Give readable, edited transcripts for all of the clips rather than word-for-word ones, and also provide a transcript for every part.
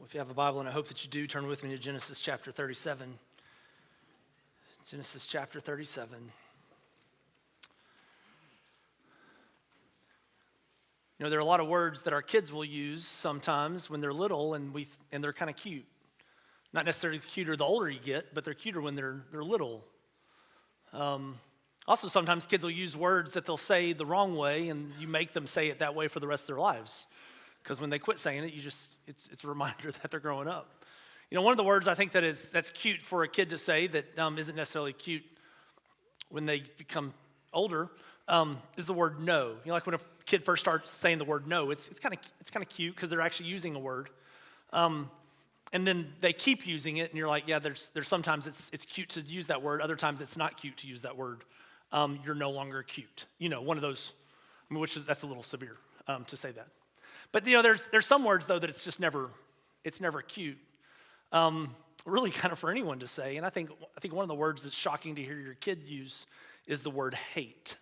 If you have a Bible, and I hope that you do, turn with me to Genesis chapter 37. Genesis chapter 37. You know, there are a lot of words that our kids will use sometimes when they're little, and they're kind of cute. Not necessarily cuter the older you get, but they're cuter when they're little. Also, sometimes kids will use words that they'll say the wrong way, and you make them say it that way for the rest of their lives. Because when they quit saying it, it's a reminder that they're growing up. You know, one of the words I think that's cute for a kid to say that isn't necessarily cute when they become older is the word no. You know, like when a kid first starts saying the word no, it's kind of cute because they're actually using a word. And then they keep using it, and you're like, yeah, there's sometimes it's cute to use that word. Other times it's not cute to use that word. You're no longer cute. You know, one of those, that's a little severe to say that. But you know, there's some words though that it's never cute. Really, kind of for anyone to say. And I think one of the words that's shocking to hear your kid use is the word hate.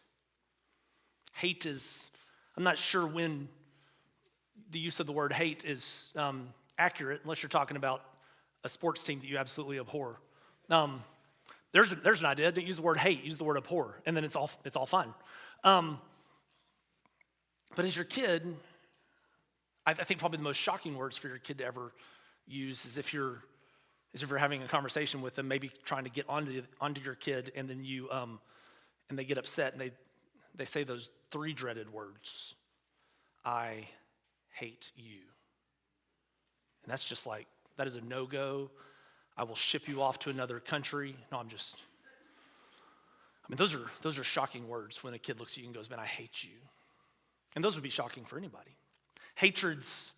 Hate is, I'm not sure when the use of the word hate is accurate, unless you're talking about a sports team that you absolutely abhor. There's an idea. Don't use the word hate. Use the word abhor, and then it's all fine. But as your kid, I think probably the most shocking words for your kid to ever use is if you're having a conversation with them, maybe trying to get onto your kid, and then and they get upset and they say those three dreaded words: "I hate you." And that's just like, that is a no-go. I will ship you off to another country. No, those are shocking words when a kid looks at you and goes, "Man, I hate you." And those would be shocking for anybody. Hatred's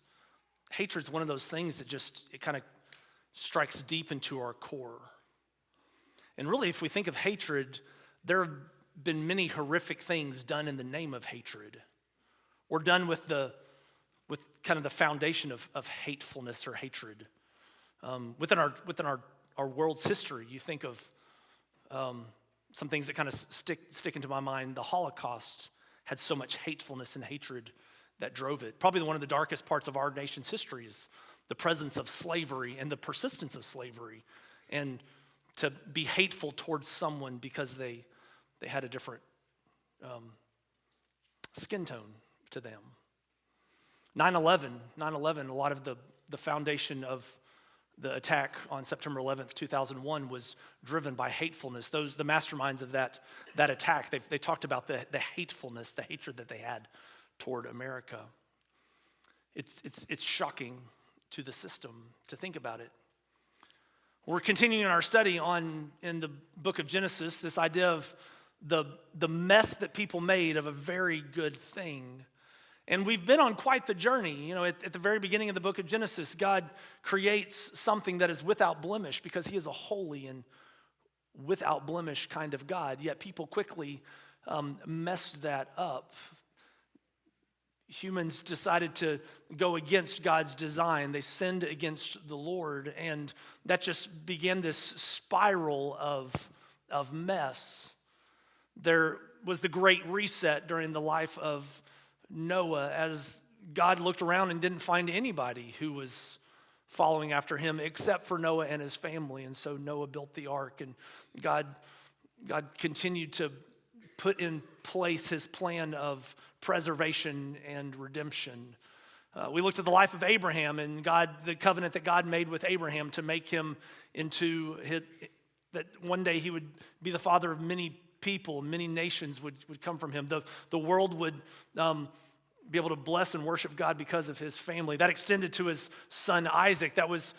one of those things that it kind of strikes deep into our core. And really, if we think of hatred, there have been many horrific things done in the name of hatred, or done with kind of the foundation of hatefulness or hatred. Within our world's history, you think of some things that kind of stick into my mind. The Holocaust had so much hatefulness and hatred that drove it. Probably one of the darkest parts of our nation's history is the presence of slavery and the persistence of slavery, and to be hateful towards someone because they had a different skin tone to them. 9/11, a lot of the foundation of the attack on September 11th, 2001 was driven by hatefulness. The masterminds of that attack, they talked about the hatefulness, the hatred that they had toward America. It's shocking to the system to think about it. We're continuing our study in the book of Genesis, this idea of the mess that people made of a very good thing. And we've been on quite the journey. You know, at the very beginning of the book of Genesis, God creates something that is without blemish because he is a holy and without blemish kind of God. Yet people quickly messed that up. Humans decided to go against God's design. They sinned against the Lord, and that just began this spiral of mess. There was the great reset during the life of Noah, as God looked around and didn't find anybody who was following after him except for Noah and his family. And so Noah built the ark, and God continued to put in place his plan of preservation and redemption. We looked at the life of Abraham and the covenant that God made with Abraham to make him that one day he would be the father of many people, many nations would come from him. The world would be able to bless and worship God because of his family. That extended to his son Isaac. That was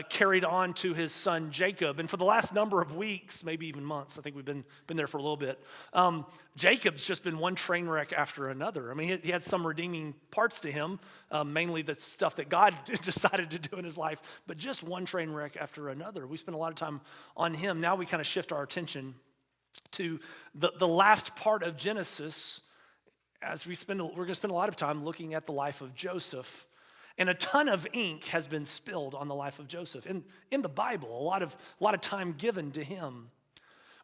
carried on to his son Jacob. And for the last number of weeks, maybe even months, I think we've been there for a little bit, Jacob's just been one train wreck after another. I mean, he had some redeeming parts to him, mainly the stuff that God decided to do in his life, but just one train wreck after another. We spent a lot of time on him. Now we kind of shift our attention to the last part of Genesis, as we're going to spend a lot of time looking at the life of Joseph. And a ton of ink has been spilled on the life of Joseph in the Bible. A lot of time given to him.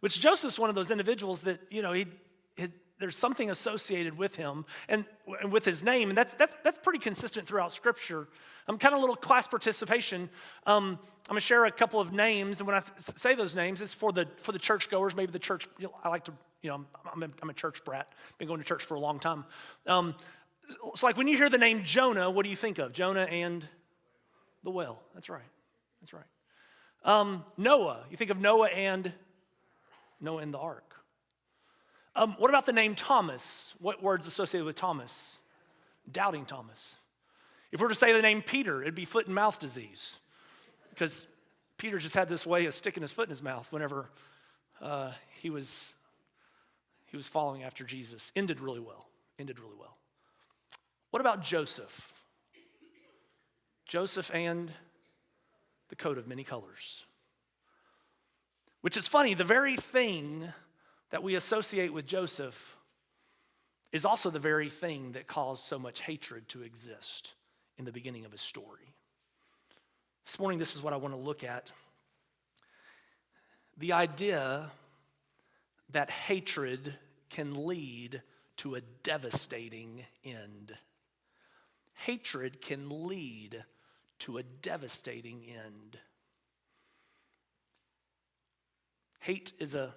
Which Joseph's one of those individuals that, you know, there's something associated with him and with his name, and that's pretty consistent throughout Scripture. Kind of a little class participation. I'm gonna share a couple of names, and when I say those names, it's for the churchgoers. Maybe the church. I like to, I'm a church brat. Been going to church for a long time. So like when you hear the name Jonah, what do you think of? Jonah and the whale. That's right. That's right. Noah. You think of Noah and the ark. What about the name Thomas? What word's associated with Thomas? Doubting Thomas. If we were to say the name Peter, it'd be foot and mouth disease, because Peter just had this way of sticking his foot in his mouth whenever he was following after Jesus. Ended really well. What about Joseph? Joseph and the coat of many colors. Which is funny, the very thing that we associate with Joseph is also the very thing that caused so much hatred to exist in the beginning of his story. This morning, this is what I want to look at. The idea that hatred can lead to a devastating end. Hatred can lead to a devastating end. Hate is a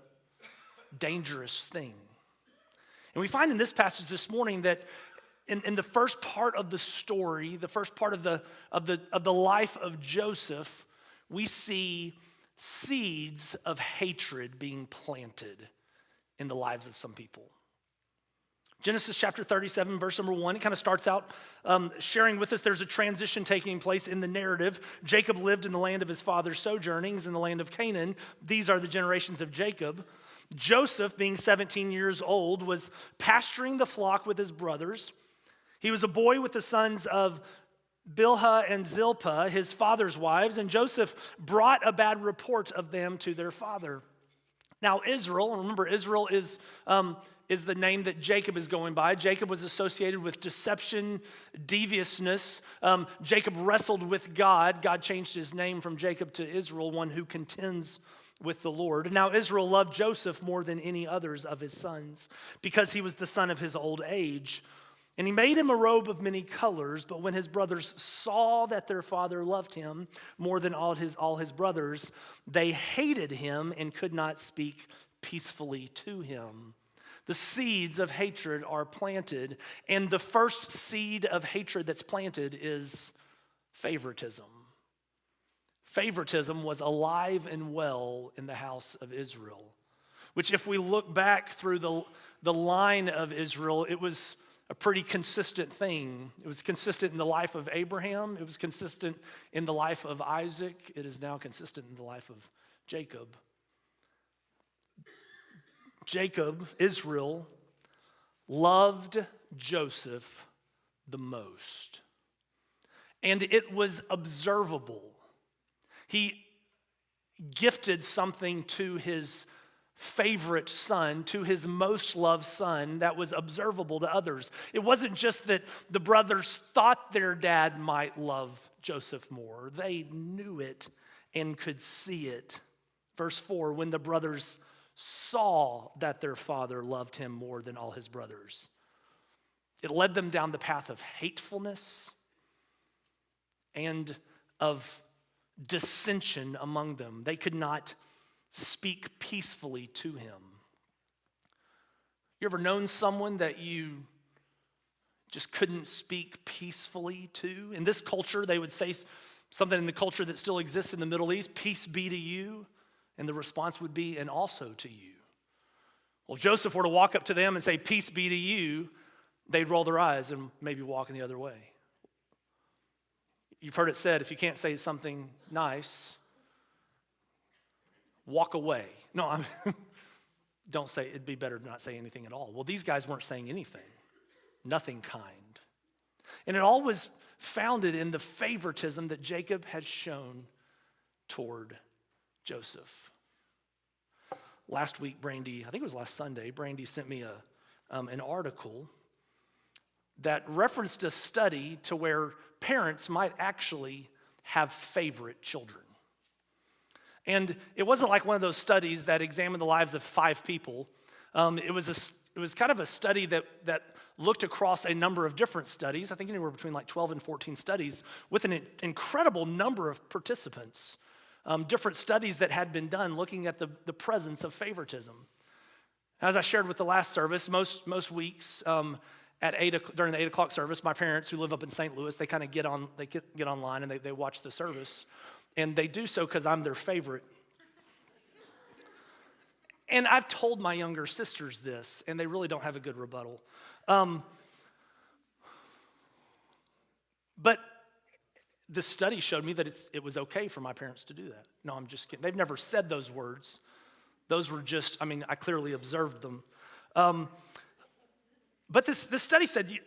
dangerous thing. And we find in this passage this morning that in the first part of the story, the first part of the life of Joseph, we see seeds of hatred being planted in the lives of some people. Genesis chapter 37, verse number 1, it kind of starts out sharing with us there's a transition taking place in the narrative. Jacob lived in the land of his father's sojournings in the land of Canaan. These are the generations of Jacob. Joseph, being 17 years old, was pasturing the flock with his brothers. He was a boy with the sons of Bilhah and Zilpah, his father's wives, and Joseph brought a bad report of them to their father. Now Israel, remember Israel is the name that Jacob is going by. Jacob was associated with deception, deviousness. Jacob wrestled with God. God changed his name from Jacob to Israel, one who contends with the Lord. Now Israel loved Joseph more than any others of his sons because he was the son of his old age. And he made him a robe of many colors, but when his brothers saw that their father loved him more than all his brothers, they hated him and could not speak peacefully to him. The seeds of hatred are planted, and the first seed of hatred that's planted is favoritism. Favoritism was alive and well in the house of Israel, which if we look back through the line of Israel, it was a pretty consistent thing. It was consistent in the life of Abraham. It was consistent in the life of Isaac. It is now consistent in the life of Jacob. Jacob, Israel, loved Joseph the most. And it was observable. He gifted something to his favorite son, to his most loved son, that was observable to others. It wasn't just that the brothers thought their dad might love Joseph more. They knew it and could see it. Verse 4, when the brothers saw that their father loved him more than all his brothers, it led them down the path of hatefulness and of dissension among them. They could not speak peacefully to him. You ever known someone that you just couldn't speak peacefully to? In this culture, they would say something in the culture that still exists in the Middle East, peace be to you, and the response would be, and also to you. Well, if Joseph were to walk up to them and say, peace be to you, they'd roll their eyes and maybe walk in the other way. You've heard it said, if you can't say something nice, walk away. No, don't say, it'd be better to not say anything at all. Well, these guys weren't saying anything, nothing kind. And it all was founded in the favoritism that Jacob had shown toward Joseph. Last week, Brandy, I think it was last Sunday, Brandy sent me an article that referenced a study to where parents might actually have favorite children. And it wasn't like one of those studies that examined the lives of 5 people. It was was kind of a study that looked across a number of different studies, I think anywhere between like 12 and 14 studies, with an incredible number of participants, different studies that had been done looking at the presence of favoritism. As I shared with the last service, most weeks during the 8 o'clock service, my parents who live up in St. Louis, they kind of get online and they watch the service, and they do so because I'm their favorite. And I've told my younger sisters this, and they really don't have a good rebuttal. But the study showed me that it was okay for my parents to do that. No, I'm just kidding. They've never said those words. Those were just, I clearly observed them. But this study said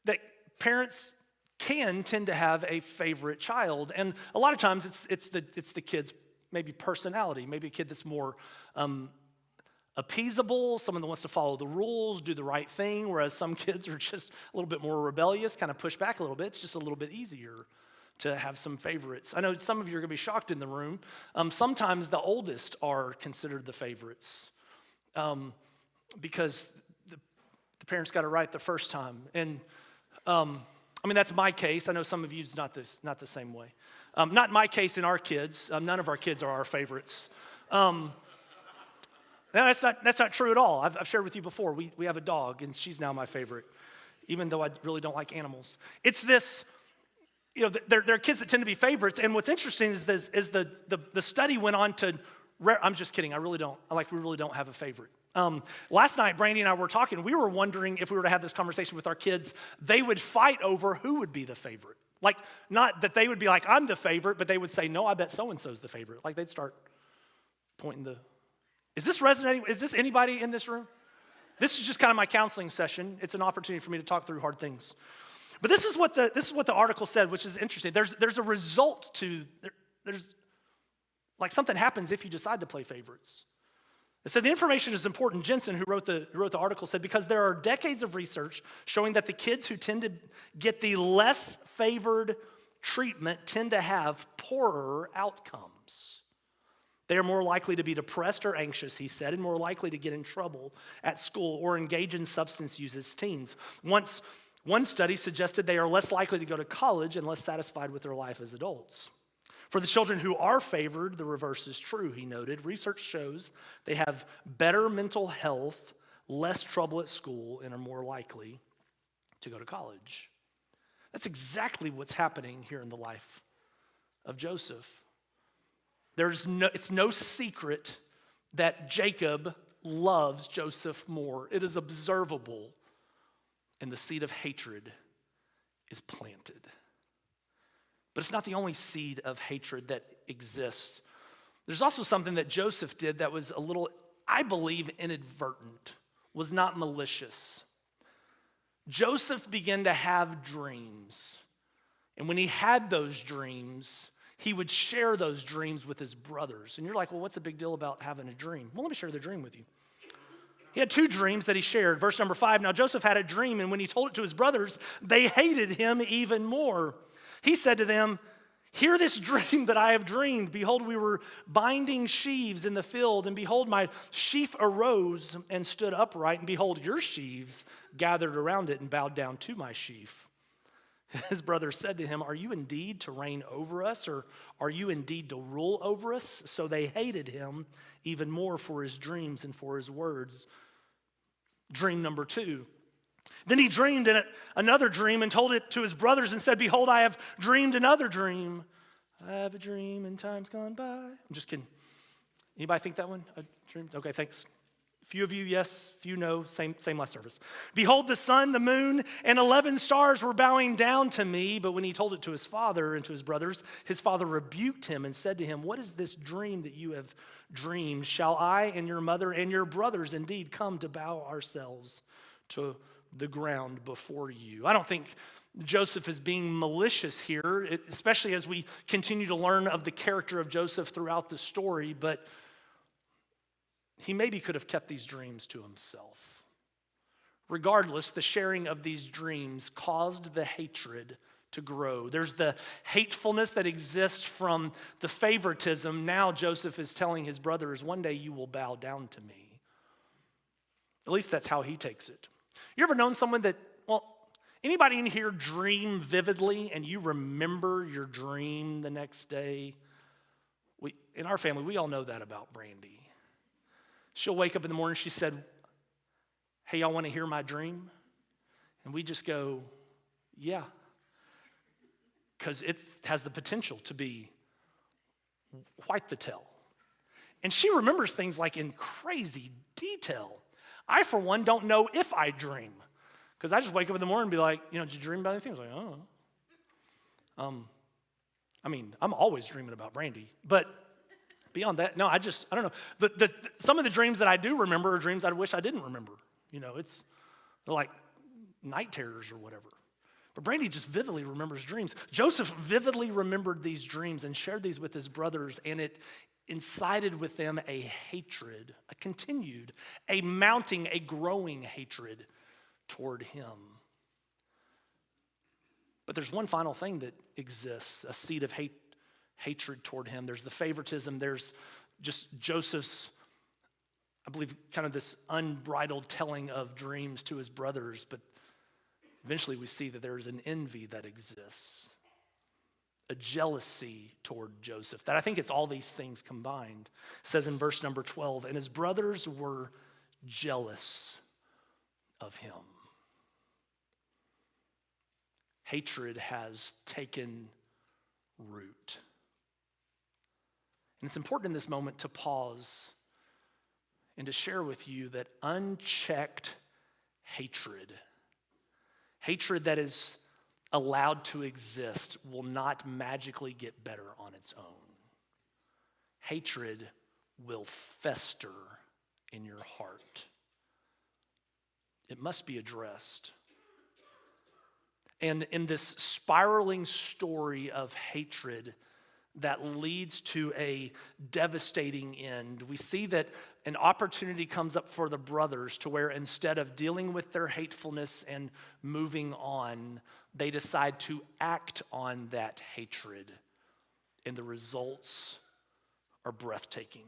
that parents can tend to have a favorite child. And a lot of times it's the kid's maybe personality, maybe a kid that's more appeasable, someone that wants to follow the rules, do the right thing, whereas some kids are just a little bit more rebellious, kind of push back a little bit. It's just a little bit easier to have some favorites. I know some of you are going to be shocked in the room. Sometimes the oldest are considered the favorites because the parents got it right the first time. And that's my case. I know some of you's not the same way. Not my case in our kids. None of our kids are our favorites. No, that's not true at all. I've shared with you before. We have a dog, and she's now my favorite, even though I really don't like animals. It's this, there are kids that tend to be favorites, and what's interesting is the study went on to. I'm just kidding. We really don't have a favorite. Last night, Brandy and I were talking. We were wondering if we were to have this conversation with our kids, they would fight over who would be the favorite. Like, not that they would be like, I'm the favorite, but they would say, no, I bet so-and-so's the favorite. Like, they'd start pointing is this resonating? Is this anybody in this room? This is just kind of my counseling session. It's an opportunity for me to talk through hard things. But this is what the article said, which is interesting. There's a result there's like something happens if you decide to play favorites. It said the information is important. Jensen, who wrote the article, said because there are decades of research showing that the kids who tend to get the less favored treatment tend to have poorer outcomes. They are more likely to be depressed or anxious, he said, and more likely to get in trouble at school or engage in substance use as teens. One study suggested they are less likely to go to college and less satisfied with their life as adults. For the children who are favored, the reverse is true, he noted. Research shows they have better mental health, less trouble at school, and are more likely to go to college. That's exactly what's happening here in the life of Joseph. It's no secret that Jacob loves Joseph more. It is observable, and the seed of hatred is planted. But it's not the only seed of hatred that exists. There's also something that Joseph did that was a little, I believe, inadvertent, was not malicious. Joseph began to have dreams. And when he had those dreams, he would share those dreams with his brothers. And you're like, well, what's the big deal about having a dream? Well, let me share the dream with you. He had 2 dreams that he shared. Verse number 5, now Joseph had a dream, and when he told it to his brothers, they hated him even more. He said to them, hear this dream that I have dreamed. Behold, we were binding sheaves in the field, and behold, my sheaf arose and stood upright, and behold, your sheaves gathered around it and bowed down to my sheaf. His brothers said to him, are you indeed to reign over us, or are you indeed to rule over us? So they hated him even more for his dreams and for his words. Dream number 2. Then he dreamed another dream and told it to his brothers and said, behold, I have dreamed another dream. I have a dream in times gone by. I'm just kidding. Anybody think that one? A dream? Okay, thanks. Few of you, yes. Few, no. Same last service. Behold, the sun, the moon, and 11 stars were bowing down to me. But when he told it to his father and to his brothers, his father rebuked him and said to him, what is this dream that you have dreamed? Shall I and your mother and your brothers indeed come to bow ourselves to the ground before you? I don't think Joseph is being malicious here, especially as we continue to learn of the character of Joseph throughout the story, but he maybe could have kept these dreams to himself. Regardless, the sharing of these dreams caused the hatred to grow. There's the hatefulness that exists from the favoritism. Now Joseph is telling his brothers, one day you will bow down to me. At least that's how he takes it. You ever known someone that, anybody in here dream vividly and you remember your dream the next day? In our family, we all know that about Brandy. She'll wake up in the morning, she said, "Hey, y'all want to hear my dream?" And we just go, "Yeah." Because it has the potential to be quite the tell. And she remembers things like in crazy detail. I, for one, don't know if I dream. Because I just wake up in the morning and be like, "Did you dream about anything?" I was like, "Oh." I'm always dreaming about Brandy. But beyond that, no, I don't know. Some of the dreams that I do remember are dreams I wish I didn't remember. They're like night terrors or whatever. But Brandy just vividly remembers dreams. Joseph vividly remembered these dreams and shared these with his brothers, and it incited with them a hatred, a continued, a mounting, a growing hatred toward him. But there's one final thing that exists, a seed of hatred toward him. There's the favoritism. There's just Joseph's, I believe, kind of this unbridled telling of dreams to his brothers. But eventually we see that there's an envy that exists, a jealousy toward Joseph. That I think it's all these things combined. It says in verse number 12, "And his brothers were jealous of him." Hatred has taken root. And it's important in this moment to pause and to share with you that unchecked hatred that is allowed to exist, will not magically get better on its own. Hatred will fester in your heart. It must be addressed. And in this spiraling story of hatred that leads to a devastating end, we see that an opportunity comes up for the brothers to where instead of dealing with their hatefulness and moving on, they decide to act on that hatred. And the results are breathtaking.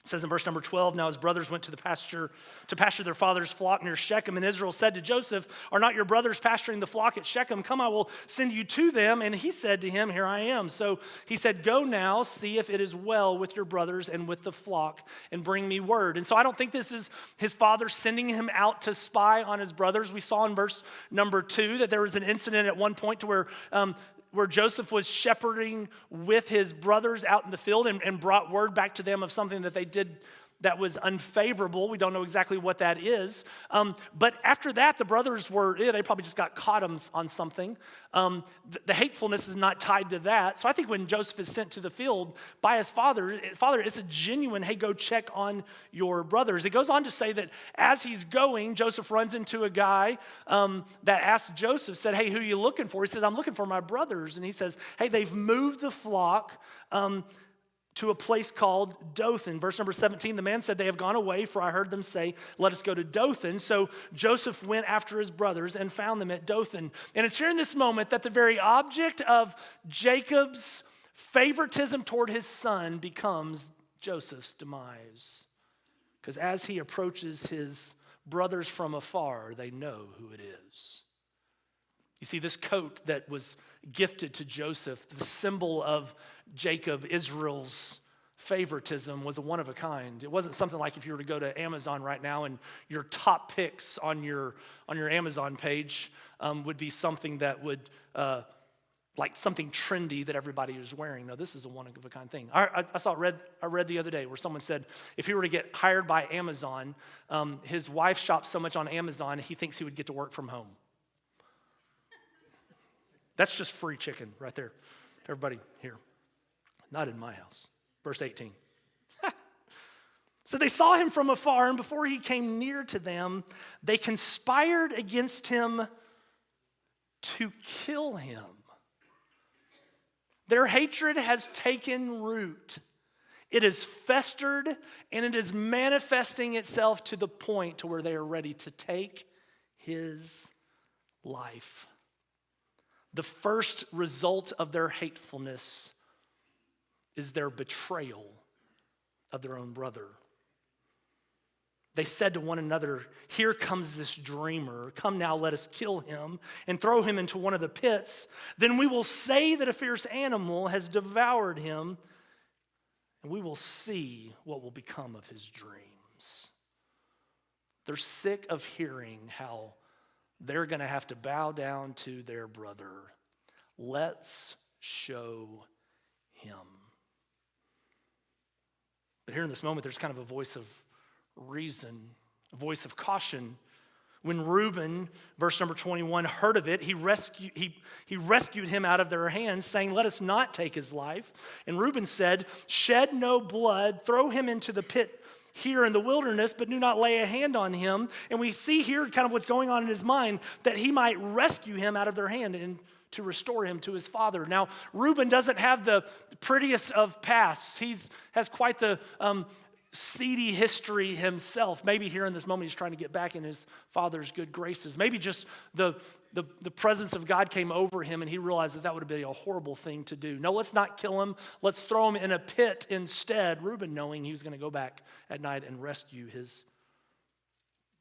It says in verse number 12, "Now his brothers went to pasture their father's flock near Shechem. And Israel said to Joseph, 'Are not your brothers pasturing the flock at Shechem? Come, I will send you to them.' And he said to him, 'Here I am.' So he said, 'Go now, see if it is well with your brothers and with the flock, and bring me word.'" And so I don't think this is his father sending him out to spy on his brothers. We saw in verse number 2 that there was an incident at one point to where Joseph was shepherding with his brothers out in the field and brought word back to them of something that they did that was unfavorable. We don't know exactly what that is. But after that, the brothers they probably just got caught on something. The hatefulness is not tied to that. So I think when Joseph is sent to the field by his father, it's a genuine, "Hey, go check on your brothers." It goes on to say that as he's going, Joseph runs into a guy that asked Joseph, said, "Hey, who are you looking for?" He says, "I'm looking for my brothers." And he says, "Hey, they've moved the flock to a place called Dothan." Verse number 17, "The man said, 'They have gone away, for I heard them say, let us go to Dothan.' So Joseph went after his brothers and found them at Dothan." And it's here in this moment that the very object of Jacob's favoritism toward his son becomes Joseph's demise. Because as he approaches his brothers from afar, they know who it is. You see, this coat that was gifted to Joseph, the symbol of Jacob, Israel's favoritism, was a one of a kind. It wasn't something like if you were to go to Amazon right now and your top picks on your Amazon page would be something that would, like something trendy that everybody was wearing. No, this is a one of a kind thing. I read the other day where someone said if he were to get hired by Amazon, his wife shops so much on Amazon, he thinks he would get to work from home. That's just free chicken right there. Everybody here. Not in my house. Verse 18. "So they saw him from afar, and before he came near to them, they conspired against him to kill him." Their hatred has taken root. It is festered, and it is manifesting itself to the point to where they are ready to take his life. The first result of their hatefulness is their betrayal of their own brother. They said to one another, "Here comes this dreamer. Come now, let us kill him and throw him into one of the pits. Then we will say that a fierce animal has devoured him, and we will see what will become of his dreams." They're sick of hearing how they're going to have to bow down to their brother. Let's show him. But here in this moment, there's kind of a voice of reason, a voice of caution. When Reuben, verse number 21, heard of it, he rescued him out of their hands, saying, "Let us not take his life." And Reuben said, "Shed no blood, throw him into the pit here in the wilderness, but do not lay a hand on him." And we see here kind of what's going on in his mind, that he might rescue him out of their hand and to restore him to his father. Now, Reuben doesn't have the prettiest of pasts. He has quite the seedy history himself. Maybe here in this moment he's trying to get back in his father's good graces. Maybe just the presence of God came over him and he realized that would have been a horrible thing to do. No, let's not kill him. Let's throw him in a pit instead. Reuben knowing he was going to go back at night and rescue his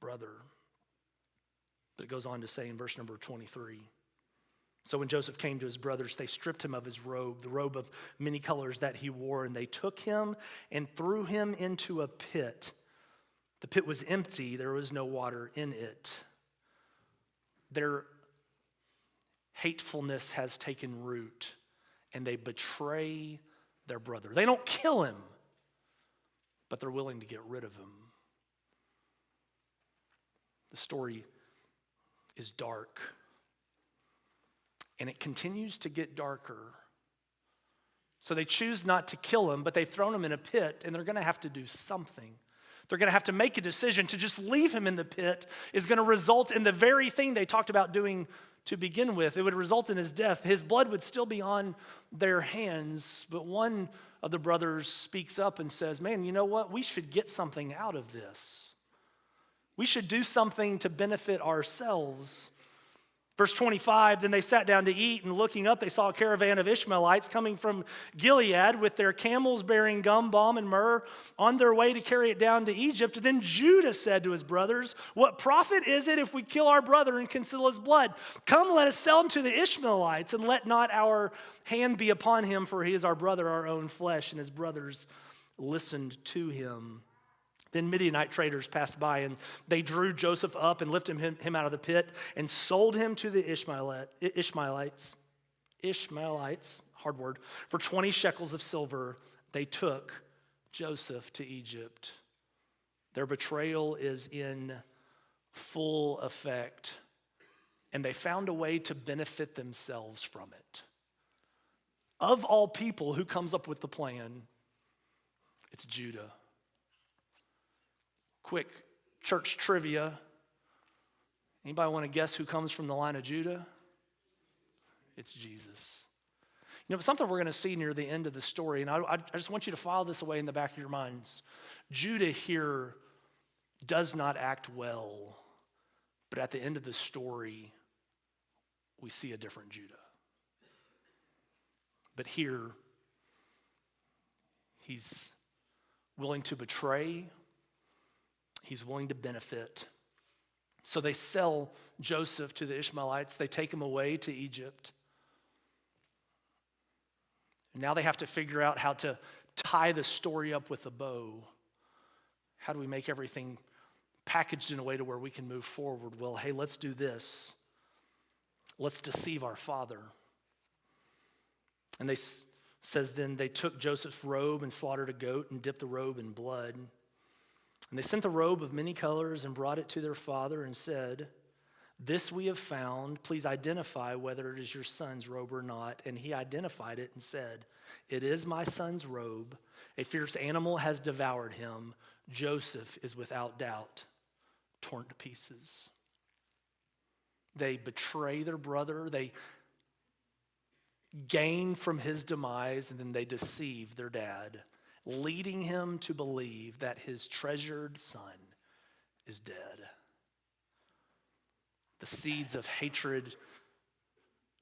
brother. But it goes on to say in verse number 23, "So when Joseph came to his brothers, they stripped him of his robe, the robe of many colors that he wore, and they took him and threw him into a pit. The pit was empty, there was no water in it." Their hatefulness has taken root, and they betray their brother. They don't kill him, but they're willing to get rid of him. The story is dark. And it continues to get darker. So they choose not to kill him, but they've thrown him in a pit, and they're going to have to do something. They're going to have to make a decision. To just leave him in the pit is going to result in the very thing they talked about doing to begin with. It would result in his death. His blood would still be on their hands, but one of the brothers speaks up and says, "Man, you know what? We should get something out of this. We should do something to benefit ourselves." Verse 25, "Then they sat down to eat, and looking up, they saw a caravan of Ishmaelites coming from Gilead with their camels bearing gum, balm, and myrrh on their way to carry it down to Egypt. Then Judah said to his brothers, 'What profit is it if we kill our brother and conceal his blood? Come, let us sell him to the Ishmaelites, and let not our hand be upon him, for he is our brother, our own flesh.' And his brothers listened to him. Then Midianite traders passed by, and they drew Joseph up and lifted him out of the pit and sold him to the Ishmaelites, hard word, for 20 shekels of silver. They took Joseph to Egypt." Their betrayal is in full effect, and they found a way to benefit themselves from it. Of all people, who comes up with the plan? It's Judah. Quick church trivia. Anybody want to guess who comes from the line of Judah? It's Jesus. You know, something we're going to see near the end of the story, and I just want you to file this away in the back of your minds. Judah here does not act well, but at the end of the story, we see a different Judah. But here, he's willing to betray. He's willing to benefit. So they sell Joseph to the Ishmaelites. They take him away to Egypt. And now they have to figure out how to tie the story up with a bow. How do we make everything packaged in a way to where we can move forward? Well, hey, let's do this. Let's deceive our father. And says then they took Joseph's robe and slaughtered a goat and dipped the robe in blood. And they sent the robe of many colors and brought it to their father and said, "This we have found. Please identify whether it is your son's robe or not." And he identified it and said, "It is my son's robe. A fierce animal has devoured him. Joseph is without doubt torn to pieces." They betray their brother. They gain from his demise, and then they deceive their dad, leading him to believe that his treasured son is dead. The seeds of hatred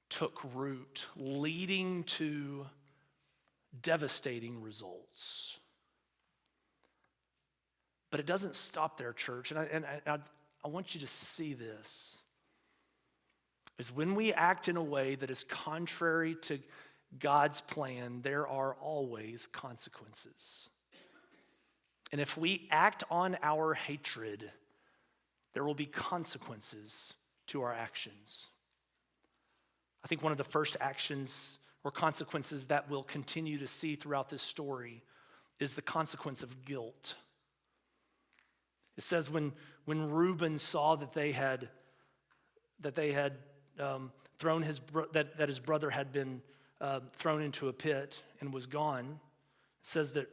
took root, leading to devastating results. But it doesn't stop there, church. And I want you to see this. Is when we act in a way that is contrary to God's plan, there are always consequences. And if we act on our hatred, there will be consequences to our actions. I think one of the first actions or consequences that we'll continue to see throughout this story is the consequence of guilt. It says when Reuben saw that they had thrown that his brother had been thrown into a pit and was gone, it says that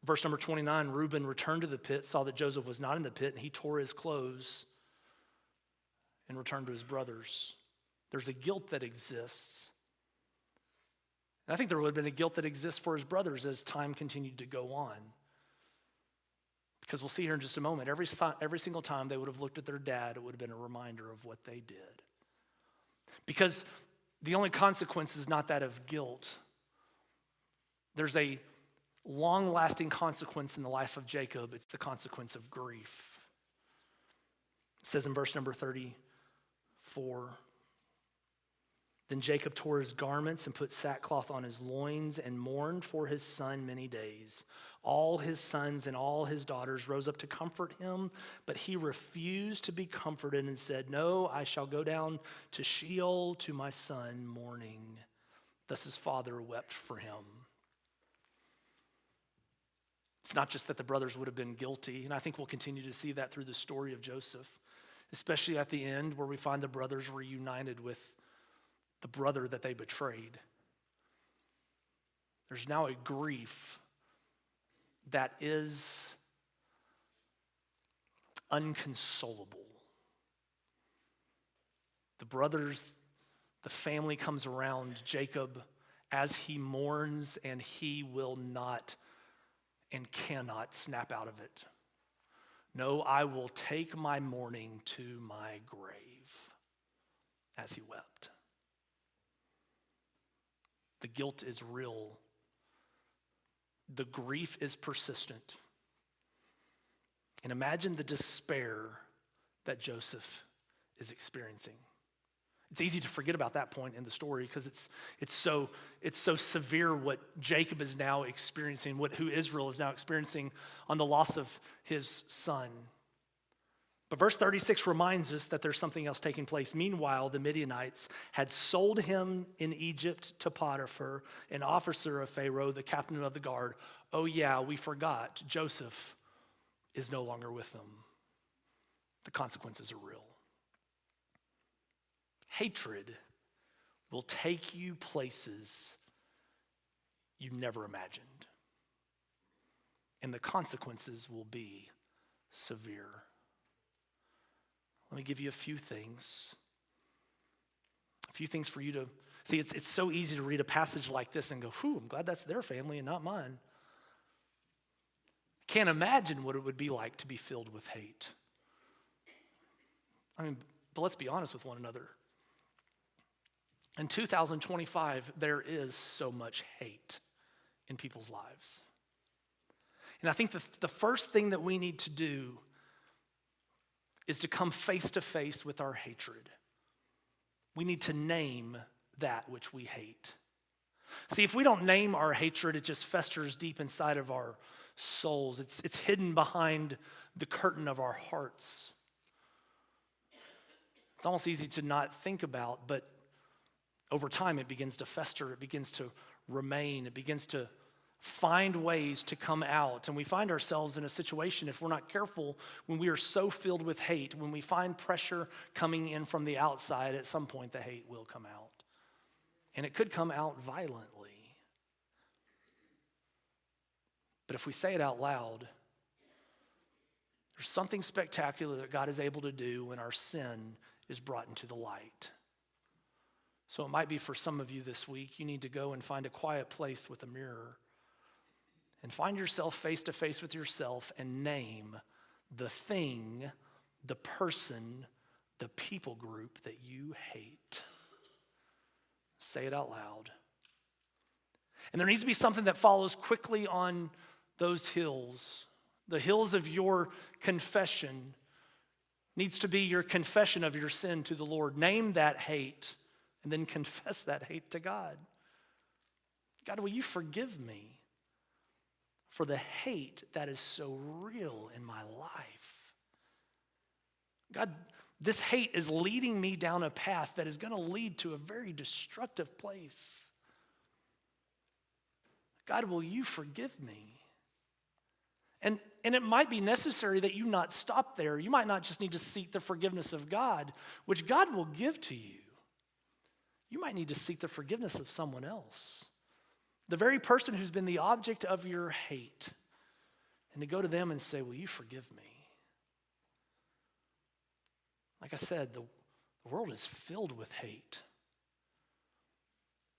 verse number 29, Reuben returned to the pit, saw that Joseph was not in the pit, and he tore his clothes and returned to his brothers. There's a guilt that exists. And I think there would have been a guilt that exists for his brothers as time continued to go on. Because we'll see here in just a moment, every single time they would have looked at their dad, it would have been a reminder of what they did. Because the only consequence is not that of guilt. There's a long-lasting consequence in the life of Jacob. It's the consequence of grief. It says in verse number 34, then Jacob tore his garments and put sackcloth on his loins and mourned for his son many days. All his sons and all his daughters rose up to comfort him, but he refused to be comforted and said, no, I shall go down to Sheol to my son mourning. Thus his father wept for him. It's not just that the brothers would have been guilty, and I think we'll continue to see that through the story of Joseph, especially at the end where we find the brothers reunited with the brother that they betrayed. There's now a grief that is unconsolable. The brothers, the family comes around Jacob as he mourns, and he will not and cannot snap out of it. No, I will take my mourning to my grave, as he wept. The guilt is real. The grief is persistent. And imagine the despair that Joseph is experiencing. It's easy to forget about that point in the story because it's so severe what Jacob is now experiencing, who Israel is now experiencing on the loss of his son. But verse 36 reminds us that there's something else taking place. Meanwhile, the Midianites had sold him in Egypt to Potiphar, an officer of Pharaoh, the captain of the guard. Oh yeah, we forgot. Joseph is no longer with them. The consequences are real. Hatred will take you places you never imagined. And the consequences will be severe. Let me give you a few things for you to see. It's so easy to read a passage like this and go, whew, I'm glad that's their family and not mine. Can't imagine what it would be like to be filled with hate. But let's be honest with one another. In 2025, there is so much hate in people's lives. And I think the first thing that we need to do is to come face to face with our hatred. We need to name that which we hate. See, if we don't name our hatred, it just festers deep inside of our souls. It's hidden behind the curtain of our hearts. It's almost easy to not think about, but over time it begins to fester, it begins to remain, it begins to find ways to come out. And we find ourselves in a situation, if we're not careful, when we are so filled with hate, when we find pressure coming in from the outside, at some point the hate will come out. And it could come out violently. But if we say it out loud, there's something spectacular that God is able to do when our sin is brought into the light. So it might be for some of you this week, you need to go and find a quiet place with a mirror and find yourself face to face with yourself and name the thing, the person, the people group that you hate. Say it out loud. And there needs to be something that follows quickly on those hills The hills of your confession needs to be your confession of your sin to the Lord. Name that hate and then confess that hate to God. God, will you forgive me for the hate that is so real in my life? God, this hate is leading me down a path that is going to lead to a very destructive place. God, will you forgive me? And it might be necessary that you not stop there. You might not just need to seek the forgiveness of God, which God will give to you. You might need to seek the forgiveness of someone else, the very person who's been the object of your hate, and to go to them and say, will you forgive me? Like I said, the world is filled with hate.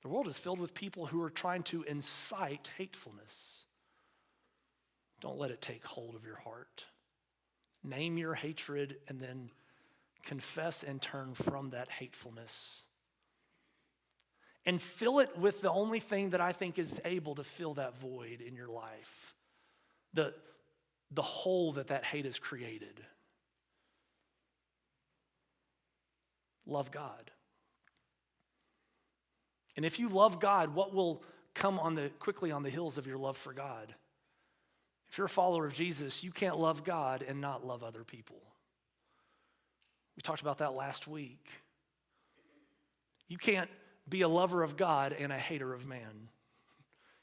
The world is filled with people who are trying to incite hatefulness. Don't let it take hold of your heart. Name your hatred and then confess and turn from that hatefulness. And fill it with the only thing that I think is able to fill that void in your life. The hole that hate has created. Love God. And if you love God, what will come quickly on the heels of your love for God? If you're a follower of Jesus, you can't love God and not love other people. We talked about that last week. You can't be a lover of God and a hater of man.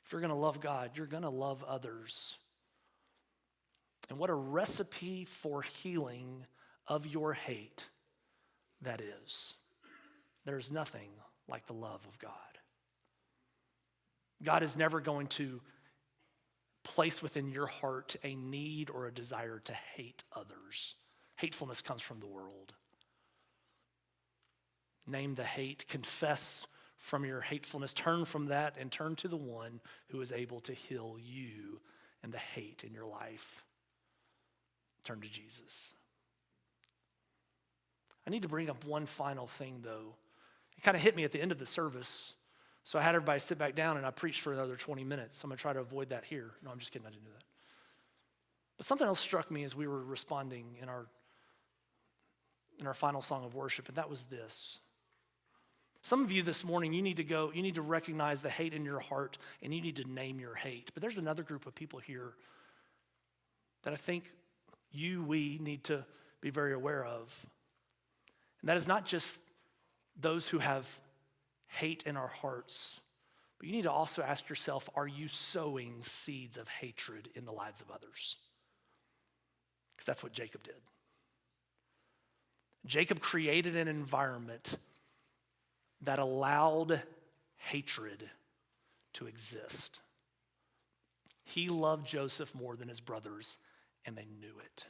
If you're going to love God, you're going to love others. And what a recipe for healing of your hate that is. There's nothing like the love of God. God is never going to place within your heart a need or a desire to hate others. Hatefulness comes from the world. Name the hate, confess from your hatefulness, turn from that and turn to the one who is able to heal you and the hate in your life. Turn to Jesus. I need to bring up one final thing though. It kind of hit me at the end of the service. So I had everybody sit back down and I preached for another 20 minutes. I'm going to try to avoid that here. No, I'm just kidding. I didn't do that. But something else struck me as we were responding in our final song of worship, and that was this. Some of you this morning, you need to recognize the hate in your heart, and you need to name your hate. But there's another group of people here that I think we need to be very aware of. And that is not just those who have hate in our hearts, but you need to also ask yourself, are you sowing seeds of hatred in the lives of others? Because that's what Jacob did. Jacob created an environment that allowed hatred to exist. He loved Joseph more than his brothers, and they knew it.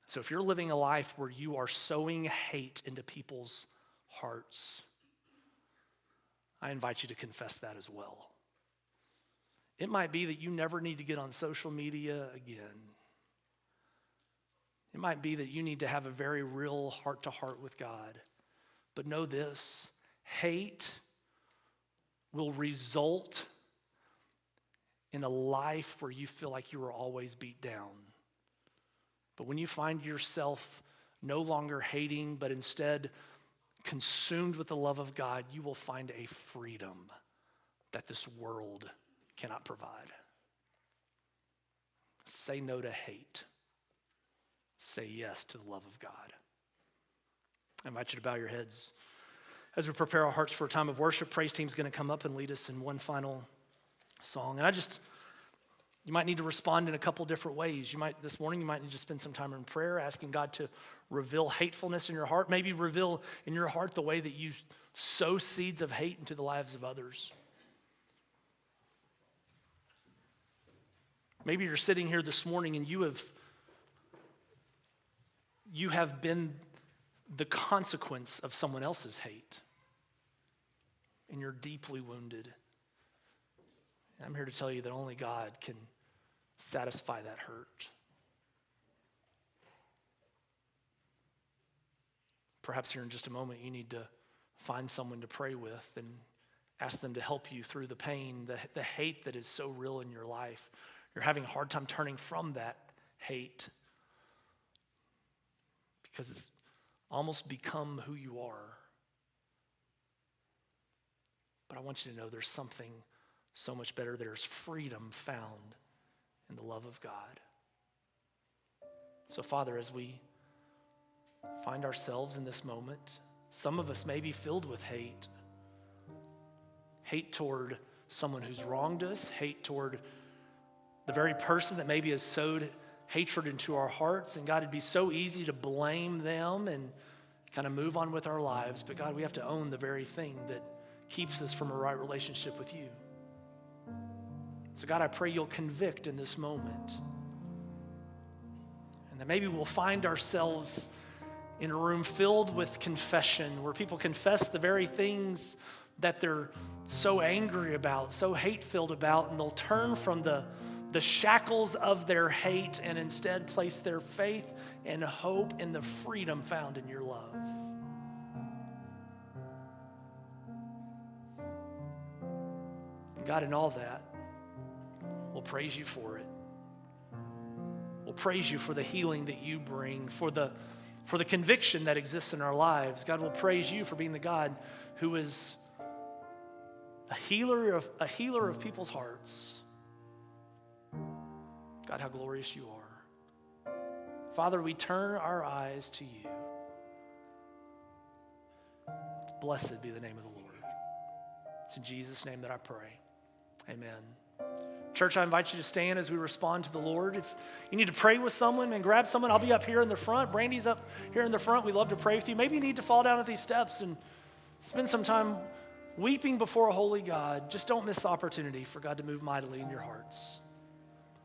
So if you're living a life where you are sowing hate into people's hearts, I invite you to confess that as well. It might be that you never need to get on social media again. It might be that you need to have a very real heart-to-heart with God. But know this, hate will result in a life where you feel like you are always beat down. But when you find yourself no longer hating, but instead consumed with the love of God, you will find a freedom that this world cannot provide. Say no to hate. Say yes to the love of God. I invite you to bow your heads as we prepare our hearts for a time of worship. Praise team's going to come up and lead us in one final song. And you might need to respond in a couple different ways. This morning, you might need to spend some time in prayer, asking God to reveal hatefulness in your heart. Maybe reveal in your heart the way that you sow seeds of hate into the lives of others. Maybe you're sitting here this morning and you have been the consequence of someone else's hate. And you're deeply wounded. And I'm here to tell you that only God can satisfy that hurt. Perhaps here in just a moment you need to find someone to pray with and ask them to help you through the pain, the hate that is so real in your life. you're having a hard time turning from that hate because it's almost become who you are. But I want you to know there's something so much better. There's freedom found in the love of God. So, Father, as we find ourselves in this moment, some of us may be filled with hate. Hate toward someone who's wronged us, hate toward the very person that maybe has sowed hatred into our hearts. And God, it'd be so easy to blame them and kind of move on with our lives. But God, we have to own the very thing that keeps us from a right relationship with you. So God, I pray you'll convict in this moment. And that maybe we'll find ourselves in a room filled with confession, where people confess the very things that they're so angry about, so hate-filled about, and they'll turn from the shackles of their hate and instead place their faith and hope in the freedom found in your love. And God, in all that, we'll praise you for it. We'll praise you for the healing that you bring, for the conviction that exists in our lives. God, we'll praise you for being the God who is a healer of people's hearts. God, how glorious you are. Father, we turn our eyes to you. Blessed be the name of the Lord. It's in Jesus' name that I pray. Amen. Church, I invite you to stand as we respond to the Lord. If you need to pray with someone, and grab someone. I'll be up here in the front. Brandy's up here in the front. We'd love to pray with you. Maybe you need to fall down at these steps and spend some time weeping before a holy God. Just don't miss the opportunity for God to move mightily in your hearts.